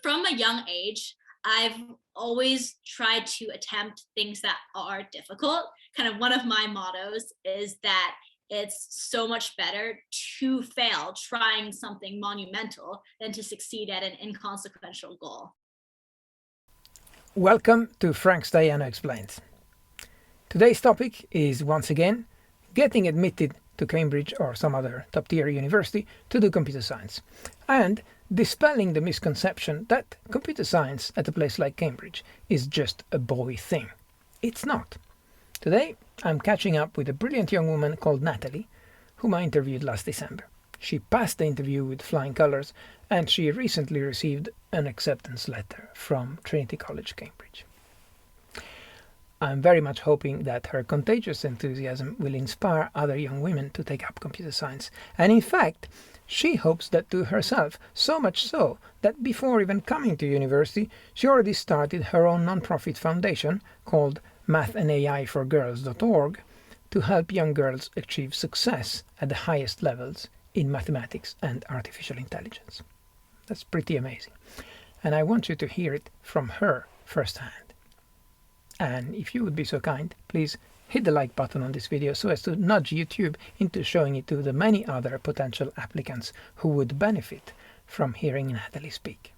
from a young age, I've always tried to attempt things that are difficult. Kind of one of my mottos is that it's so much better to fail trying something monumental than to succeed at an inconsequential goal. Welcome to Frank Stajano Explains. Today's topic is once again getting admitted to Cambridge or some other top-tier university to do computer science, and dispelling the misconception that computer science at a place like Cambridge is just a boy thing. It's not. Today I'm catching up with a brilliant young woman called Natalie, whom I interviewed last December. She passed the interview with flying colours, and she recently received an acceptance letter from Trinity College, Cambridge. I'm very much hoping that her contagious enthusiasm will inspire other young women to take up computer science, and in fact, she hopes that too herself, so much so that before even coming to university, she already started her own non-profit foundation called mathandai4girls.org to help young girls achieve success at the highest levels in mathematics and artificial intelligence. That's pretty amazing. And I want you to hear it from her firsthand. And if you would be so kind, please hit the like button on this video so as to nudge YouTube into showing it to the many other potential applicants who would benefit from hearing Natalie speak.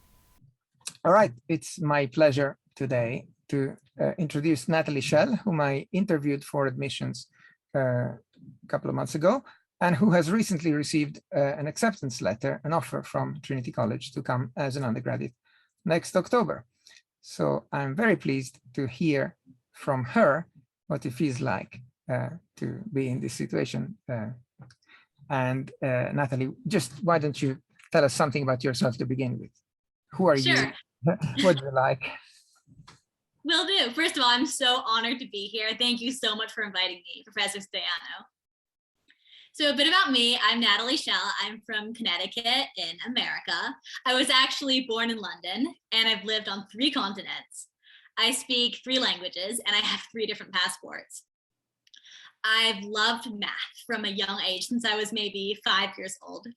All right, it's my pleasure today to introduce Natalie Shell, whom I interviewed for admissions a couple of months ago, and who has recently received an acceptance letter, an offer from Trinity College to come as an undergraduate next October. So I'm very pleased to hear from her what it feels like to be in this situation. Natalie, just why don't you tell us something about yourself to begin with? Who are you? What do you like? Will do. First of all, I'm so honored to be here. Thank you so much for inviting me, Professor Stajano. So a bit about me, I'm Natalie Shell. I'm from Connecticut in America. I was actually born in London, and I've lived on 3 continents. I speak 3 languages, and I have 3 different passports. I've loved math from a young age, since I was maybe 5 years old.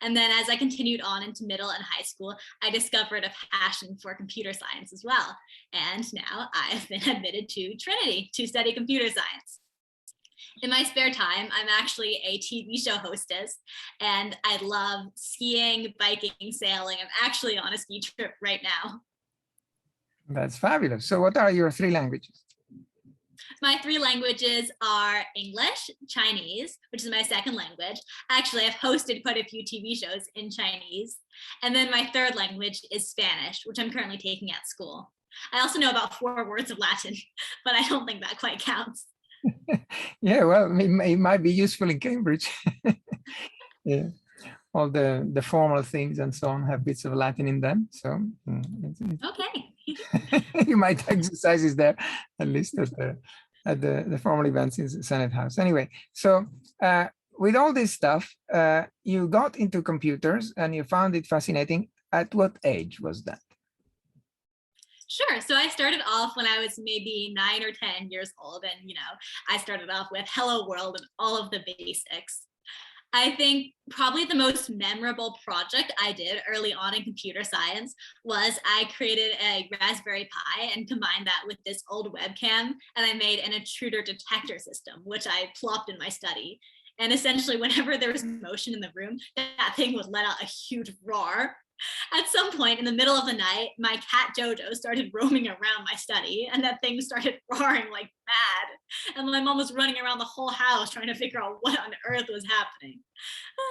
And then as I continued on into middle and high school, I discovered a passion for computer science as well. And now I've been admitted to Trinity to study computer science. In my spare time, I'm actually a TV show hostess, and I love skiing, biking, sailing. I'm actually on a ski trip right now. That's fabulous. So what are your 3 languages? My 3 languages are English, Chinese, which is my second language. Actually, I've hosted quite a few TV shows in Chinese. And then my 3rd language is Spanish, which I'm currently taking at school. I also know about 4 words of Latin, but I don't think that quite counts. Yeah, well, it might be useful in Cambridge. Yeah, all the formal things and so on have bits of Latin in them. So okay. You might exercise there, at least at the formal events in the Senate House. Anyway, so with all this stuff, you got into computers and you found it fascinating. At what age was that? Sure. So I started off when I was maybe 9 or 10 years old. And, I started off with Hello World and all of the basics. I think probably the most memorable project I did early on in computer science was I created a Raspberry Pi and combined that with this old webcam. And I made an intruder detector system, which I plopped in my study. And essentially, whenever there was motion in the room, that thing would let out a huge roar. At some point in the middle of the night, my cat Jojo started roaming around my study, and that thing started roaring like mad. And my mom was running around the whole house trying to figure out what on earth was happening.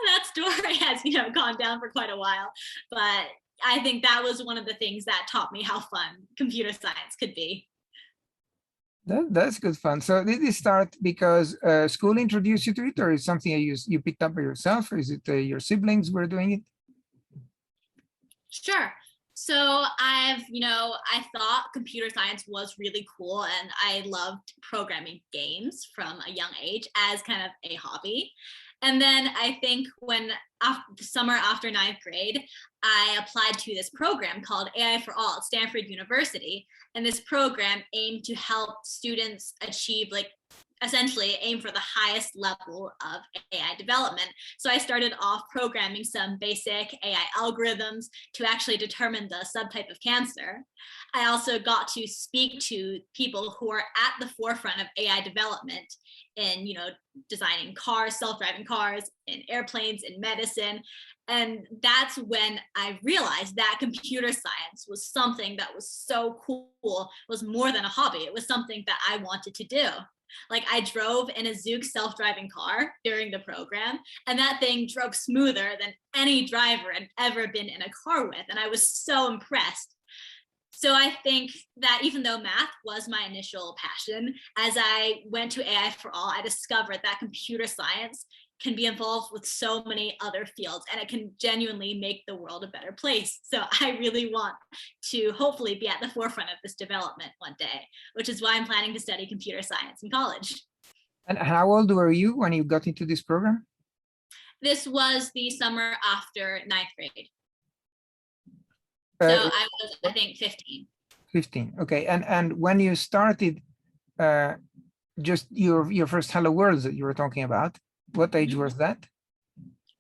That story has, gone down for quite a while, but I think that was one of the things that taught me how fun computer science could be. That's good fun. So did it start because school introduced you to it, or is something you picked up by yourself, or is it your siblings were doing it? Sure. So I thought computer science was really cool, and I loved programming games from a young age as kind of a hobby. And then I think when the summer after ninth grade, I applied to this program called AI for All at Stanford University. And this program aimed to help students achieve, like, essentially aim for the highest level of AI development. So I started off programming some basic AI algorithms to actually determine the subtype of cancer. I also got to speak to people who are at the forefront of AI development in, designing cars, self-driving cars, in airplanes, in medicine. And that's when I realized that computer science was something that was so cool, was more than a hobby. It was something that I wanted to do. Like, I drove in a Zook self-driving car during the program, and that thing drove smoother than any driver I'd ever been in a car with. And I was so impressed. So I think that even though math was my initial passion, as I went to AI for All, I discovered that computer science can be involved with so many other fields, and it can genuinely make the world a better place. So I really want to hopefully be at the forefront of this development one day, which is why I'm planning to study computer science in college. And how old were you when you got into this program? This was the summer after ninth grade. So I was, I think, 15. 15. Okay. And when you started just your first Hello Worlds that you were talking about, what age was that?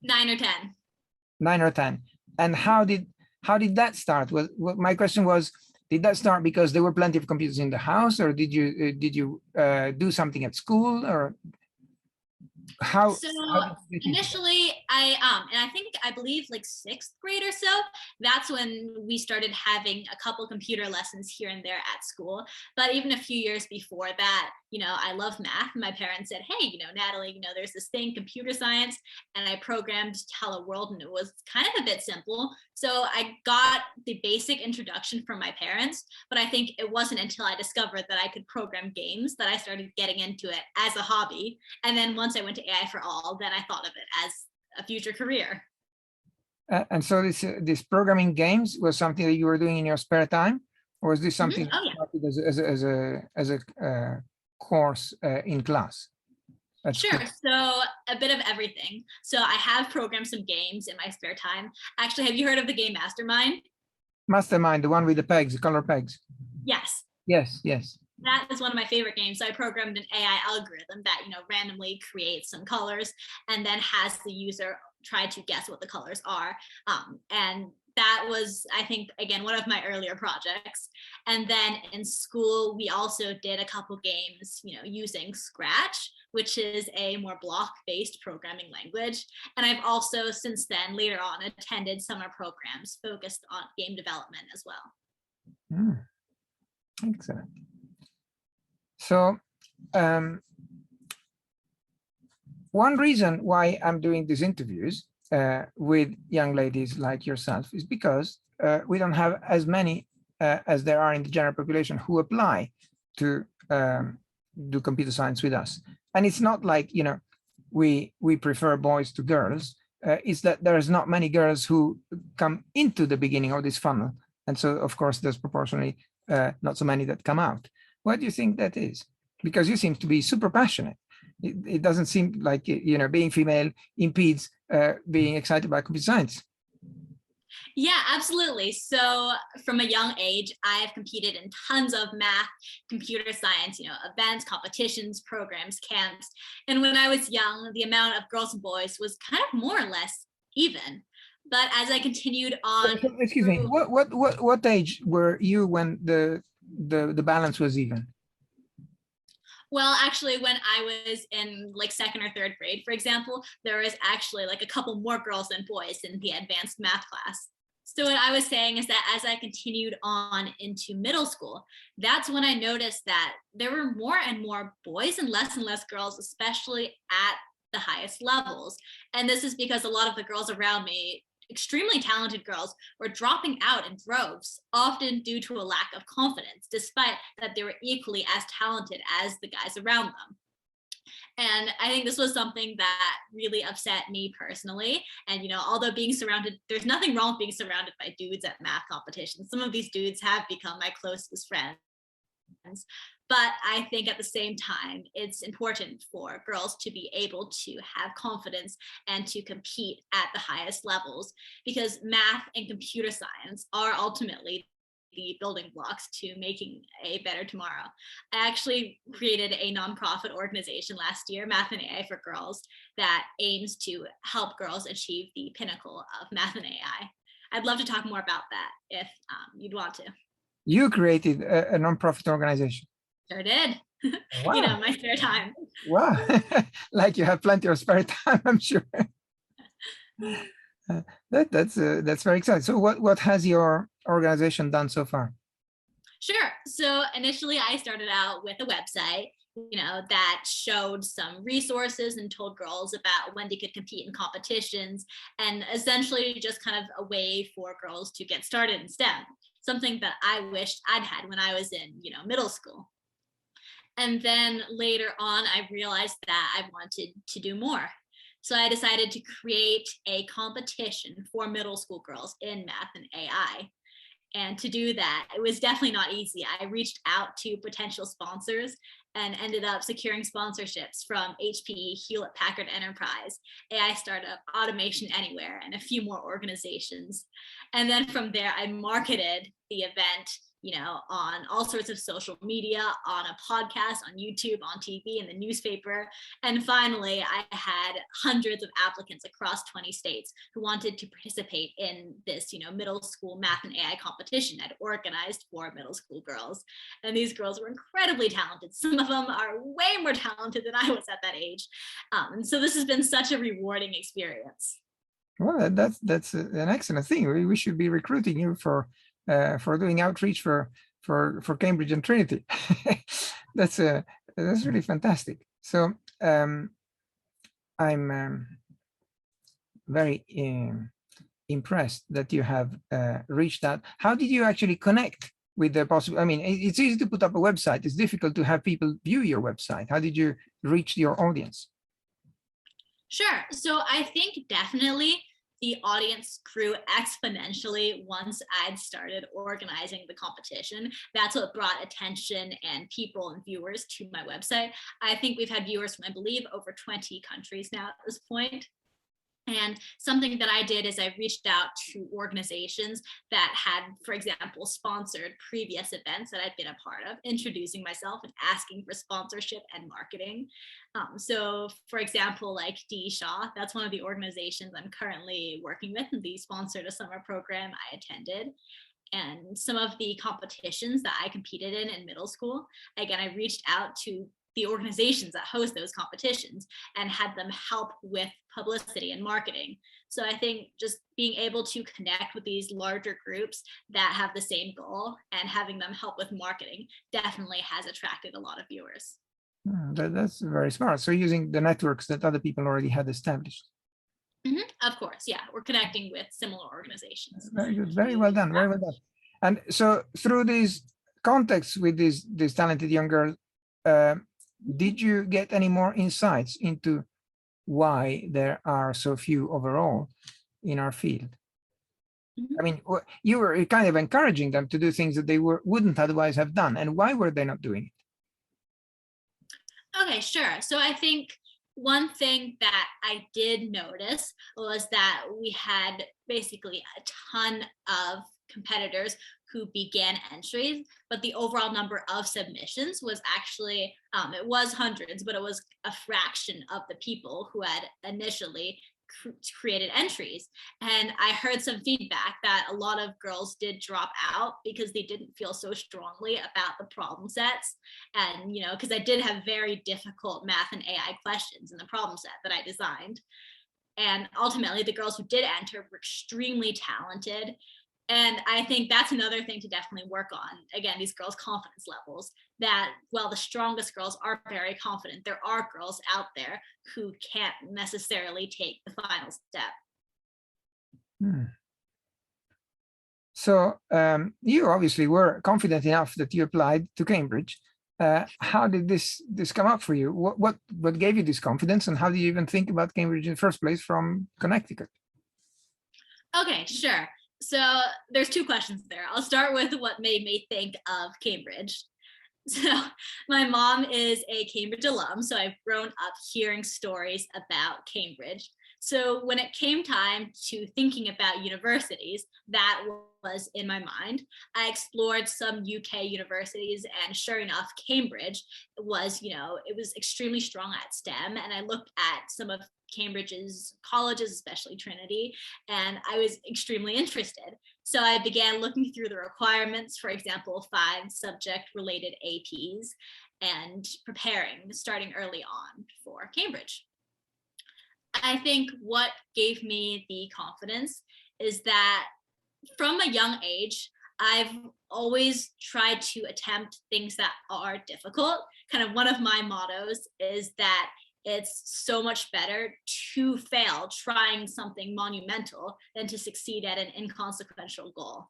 9 or 10. 9 or 10. And how did that start? My question was, did that start because there were plenty of computers in the house, or did you do something at school, or how? So how initially, I believe like 6th grade or so, that's when we started having a couple computer lessons here and there at school. But even a few years before that, I love math. My parents said, hey, Natalie, there's this thing, computer science, and I programmed Hello World, and it was kind of a bit simple. So I got the basic introduction from my parents, but I think it wasn't until I discovered that I could program games that I started getting into it as a hobby. And then once I went to AI for All, then I thought of it as a future career. And so this programming games was something that you were doing in your spare time, or was this something Oh, yeah. as a course in class? Sure. So a bit of everything. So I have programmed some games in my spare time. Actually, have you heard of the game Mastermind? Mastermind, the one with the pegs, the color pegs. Yes. Yes, yes. That is one of my favorite games. So I programmed an AI algorithm that, randomly creates some colors and then has the user try to guess what the colors are. And that was, I think, again, one of my earlier projects. And then in school, we also did a couple games, using Scratch, which is a more block-based programming language. And I've also, since then, later on, attended summer programs focused on game development as well. Excellent. So one reason why I'm doing these interviews with young ladies like yourself is because we don't have as many as there are in the general population who apply to do computer science with us. And it's not like, we prefer boys to girls. It's that there's not many girls who come into the beginning of this funnel. And so, of course, there's proportionally not so many that come out. Why do you think that is? Because you seem to be super passionate. It doesn't seem like, being female impedes being excited by computer science. Yeah, absolutely. So from a young age, I've competed in tons of math, computer science, events, competitions, programs, camps. And when I was young, the amount of girls and boys was kind of more or less even. But as I continued on, excuse me, what age were you when the balance was even? Well, actually, when I was in like 2nd or 3rd grade, for example, there was actually like a couple more girls than boys in the advanced math class. So what I was saying is that as I continued on into middle school, that's when I noticed that there were more and more boys and less girls, especially at the highest levels. And this is because a lot of the girls around me, extremely talented girls, were dropping out in droves, often due to a lack of confidence, despite that they were equally as talented as the guys around them. And I think this was something that really upset me personally. And, although there's nothing wrong with being surrounded by dudes at math competitions. Some of these dudes have become my closest friends. But I think at the same time, it's important for girls to be able to have confidence and to compete at the highest levels, because math and computer science are ultimately the building blocks to making a better tomorrow. I actually created a nonprofit organization last year, Math and AI for Girls, that aims to help girls achieve the pinnacle of math and AI. I'd love to talk more about that if you'd want to. You created a nonprofit organization. Sure did. Wow. You know, my spare time. Wow. Like you have plenty of spare time, I'm sure. That's very exciting. So what has your organization done so far? Sure. So initially I started out with a website, you know, that showed some resources and told girls about when they could compete in competitions, and essentially just kind of a way for girls to get started in STEM, something that I wished I'd had when I was in, you know, middle school. And then later on, I realized that I wanted to do more. So I decided to create a competition for middle school girls in math and AI. And to do that, it was definitely not easy. I reached out to potential sponsors and ended up securing sponsorships from HP, Hewlett Packard Enterprise, AI Startup, Automation Anywhere, and a few more organizations. And then from there, I marketed the event, you know, on all sorts of social media, on a podcast, on YouTube, on TV, in the newspaper. And finally, I had hundreds of applicants across 20 states who wanted to participate in this, you know, middle school math and AI competition I'd organized for middle school girls. And these girls were incredibly talented. Some of them are way more talented than I was at that age. And so this has been such a rewarding experience. Well, that's an excellent thing. We should be recruiting you for doing outreach for Cambridge and Trinity. That's really fantastic. So I'm very impressed that you have reached out. How did you actually connect with the possible? I mean, it's easy to put up a website. It's difficult to have people view your website. How did you reach your audience? Sure. So I think definitely the audience grew exponentially once I'd started organizing the competition. That's what brought attention and people and viewers to my website. I think we've had viewers from, I believe, over 20 countries now at this point. And something that I did is I reached out to organizations that had, for example, sponsored previous events that I'd been a part of, introducing myself and asking for sponsorship and marketing. So, for example, like D. Shaw, that's one of the organizations I'm currently working with, and they sponsored a summer program I attended. And some of the competitions that I competed in middle school, again, I reached out to the organizations that host those competitions and had them help with publicity and marketing. So I think just being able to connect with these larger groups that have the same goal and having them help with marketing definitely has attracted a lot of viewers. That's very smart. So using the networks that other people already had established. Of course, yeah, we're connecting with similar organizations. Very good, very well done, very well done. And so through these contacts with these talented young girls, did you get any more insights into why there are so few overall in our field? I mean, you were kind of encouraging them to do things that they wouldn't otherwise have done. And why were they not doing it? Okay, sure. So I think one thing that I did notice was that we had basically a ton of competitors who began entries, but the overall number of submissions was actually, it was hundreds, but it was a fraction of the people who had initially created entries. And I heard some feedback that a lot of girls did drop out because they didn't feel so strongly about the problem sets. And, you know, because I did have very difficult math and AI questions in the problem set that I designed. And ultimately, the girls who did enter were extremely talented. And I think that's another thing to definitely work on. Again, these girls' confidence levels, that while the strongest girls are very confident, there are girls out there who can't necessarily take the final step. So you obviously were confident enough that you applied to Cambridge. How did this come up for you? What gave you this confidence, and how did you even think about Cambridge in the first place from Connecticut? Okay, sure. So there's two questions there. I'll start with what made me think of Cambridge. So my mom is a Cambridge alum, so I've grown up hearing stories about Cambridge. So when it came time to thinking about universities, that was in my mind. I explored some UK universities, and sure enough, Cambridge was, it was extremely strong at STEM. And I looked at some of Cambridge's colleges, especially Trinity, and I was extremely interested. So I began looking through the requirements, for example, 5 subject related APs, and preparing, starting early on for Cambridge. I think what gave me the confidence is that from a young age, I've always tried to attempt things that are difficult. Kind of one of my mottos is that it's so much better to fail trying something monumental than to succeed at an inconsequential goal.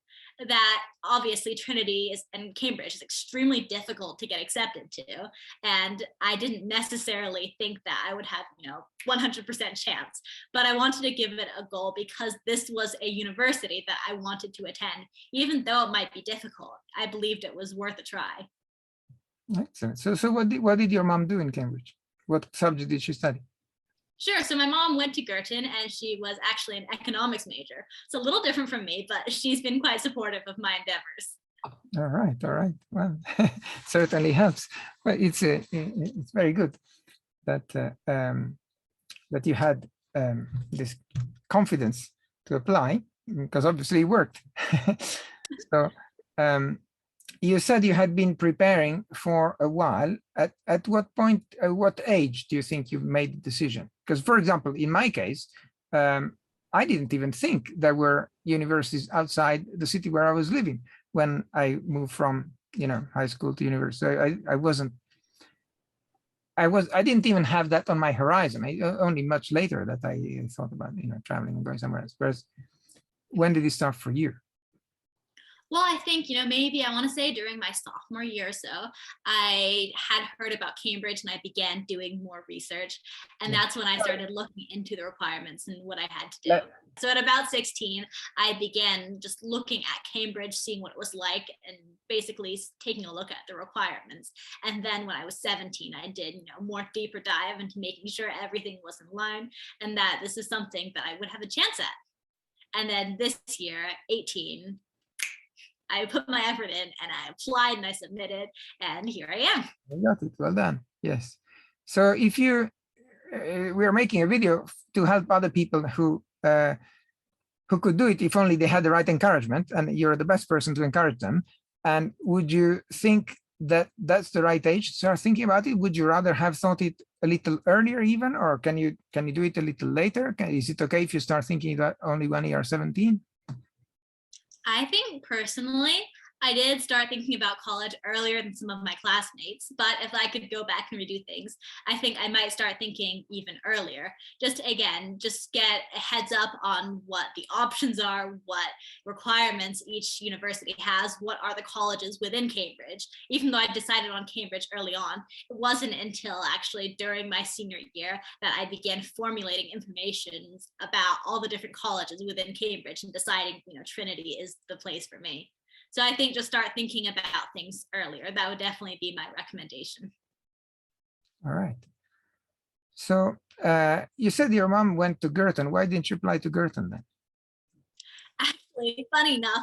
That obviously Trinity is, and Cambridge is extremely difficult to get accepted to. And I didn't necessarily think that I would have, 100% chance, but I wanted to give it a goal because this was a university that I wanted to attend. Even though it might be difficult, I believed it was worth a try. Excellent. So what did your mom do in Cambridge? What subject did she study? Sure. So my mom went to Girton, and she was actually an economics major. It's a little different from me, but she's been quite supportive of my endeavors. All right, all right. Well, certainly helps. Well, it's very good that that you had this confidence to apply, because obviously it worked. So you said you had been preparing for a while. At what point, what age do you think you made the decision? Because, for example, in my case, I didn't even think there were universities outside the city where I was living when I moved from, high school to university. I didn't even have that on my horizon. Only much later that I thought about, traveling and going somewhere else. Whereas, when did it start for you? Well, I think, maybe I want to say during my sophomore year or so, I had heard about Cambridge and I began doing more research. And that's when I started looking into the requirements and what I had to do. So at about 16, I began just looking at Cambridge, seeing what it was like, and basically taking a look at the requirements. And then when I was 17, I did, more deeper dive into making sure everything was in line and that this is something that I would have a chance at. And then this year, 18, I put my effort in and I applied and I submitted, and here I am. You got it. Well done. Yes. So if you, we are making a video to help other people who could do it if only they had the right encouragement, and you're the best person to encourage them. And would you think that that's the right age to start thinking about it? Would you rather have thought it a little earlier even, or can you do it a little later? Is it okay if you start thinking that only when you are 17? I think personally, I did start thinking about college earlier than some of my classmates, but if I could go back and redo things, I think I might start thinking even earlier. Just get a heads up on what the options are, what requirements each university has, what are the colleges within Cambridge. Even though I decided on Cambridge early on, it wasn't until actually during my senior year that I began formulating information about all the different colleges within Cambridge and deciding, Trinity is the place for me. So I think just start thinking about things earlier. That would definitely be my recommendation. All right. So you said your mom went to Girton. Why didn't you apply to Girton then? Actually, funny enough,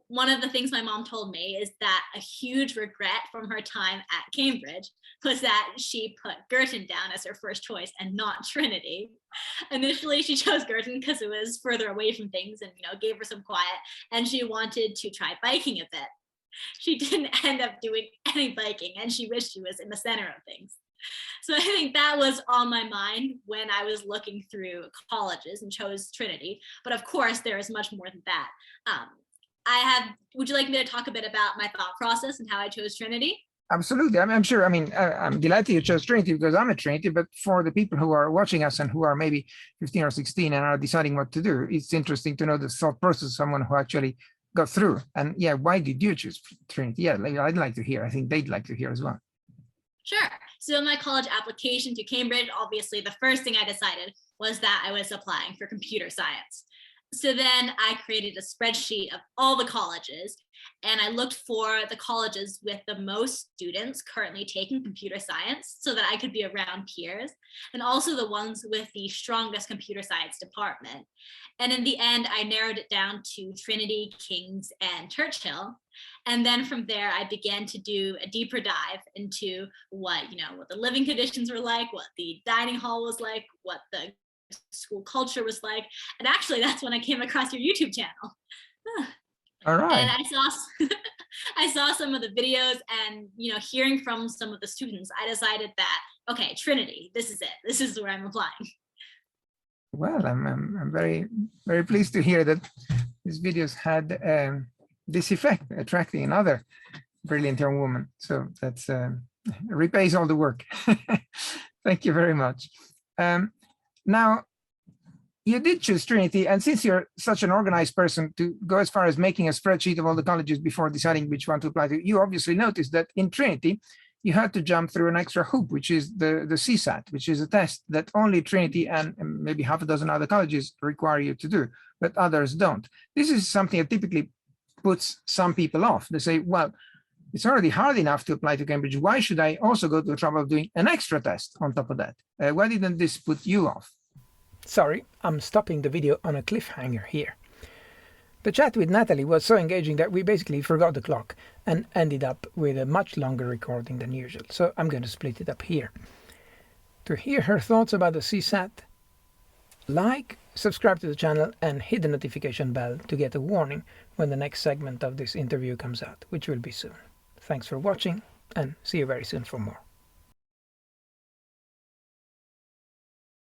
one of the things my mom told me is that a huge regret from her time at Cambridge was that she put Girton down as her first choice and not Trinity. Initially, she chose Girton because it was further away from things and, gave her some quiet, and she wanted to try biking a bit. She didn't end up doing any biking, and she wished she was in the center of things. So I think that was on my mind when I was looking through colleges and chose Trinity. But of course, there is much more than that. Would you like me to talk a bit about my thought process and how I chose Trinity? Absolutely. I'm sure. I mean, I'm delighted you chose Trinity because I'm a Trinity, but for the people who are watching us and who are maybe 15 or 16 and are deciding what to do, it's interesting to know the thought process of someone who actually got through. And yeah, why did you choose Trinity? Yeah, I'd like to hear. I think they'd like to hear as well. Sure. So my college application to Cambridge, obviously the first thing I decided was that I was applying for computer science. So then I created a spreadsheet of all the colleges, and I looked for the colleges with the most students currently taking computer science so that I could be around peers, and also the ones with the strongest computer science department. And in the end, I narrowed it down to Trinity, King's, and Churchill. And then from there, I began to do a deeper dive into what, what the living conditions were like, what the dining hall was like, what the school culture was like. And actually, that's when I came across your YouTube channel. All And right. I saw I saw some of the videos, and hearing from some of the students, I decided that, okay, Trinity, this is it. This is where I'm applying. Well, I'm very, very pleased to hear that these videos had this effect, attracting another brilliant young woman. So that's repays all the work. Thank you very much. Now, you did choose Trinity, and since you're such an organized person, to go as far as making a spreadsheet of all the colleges before deciding which one to apply to, you obviously noticed that in Trinity, you had to jump through an extra hoop, which is the CSAT, which is a test that only Trinity and maybe half a dozen other colleges require you to do, but others don't. This is something that typically puts some people off. They say, well, it's already hard enough to apply to Cambridge. Why should I also go to the trouble of doing an extra test on top of that? Why didn't this put you off? Sorry, I'm stopping the video on a cliffhanger here. The chat with Natalie was so engaging that we basically forgot the clock and ended up with a much longer recording than usual, so I'm going to split it up here. To hear her thoughts about the CSAT, like, subscribe to the channel and hit the notification bell to get a warning when the next segment of this interview comes out, which will be soon. Thanks for watching, and see you very soon for more.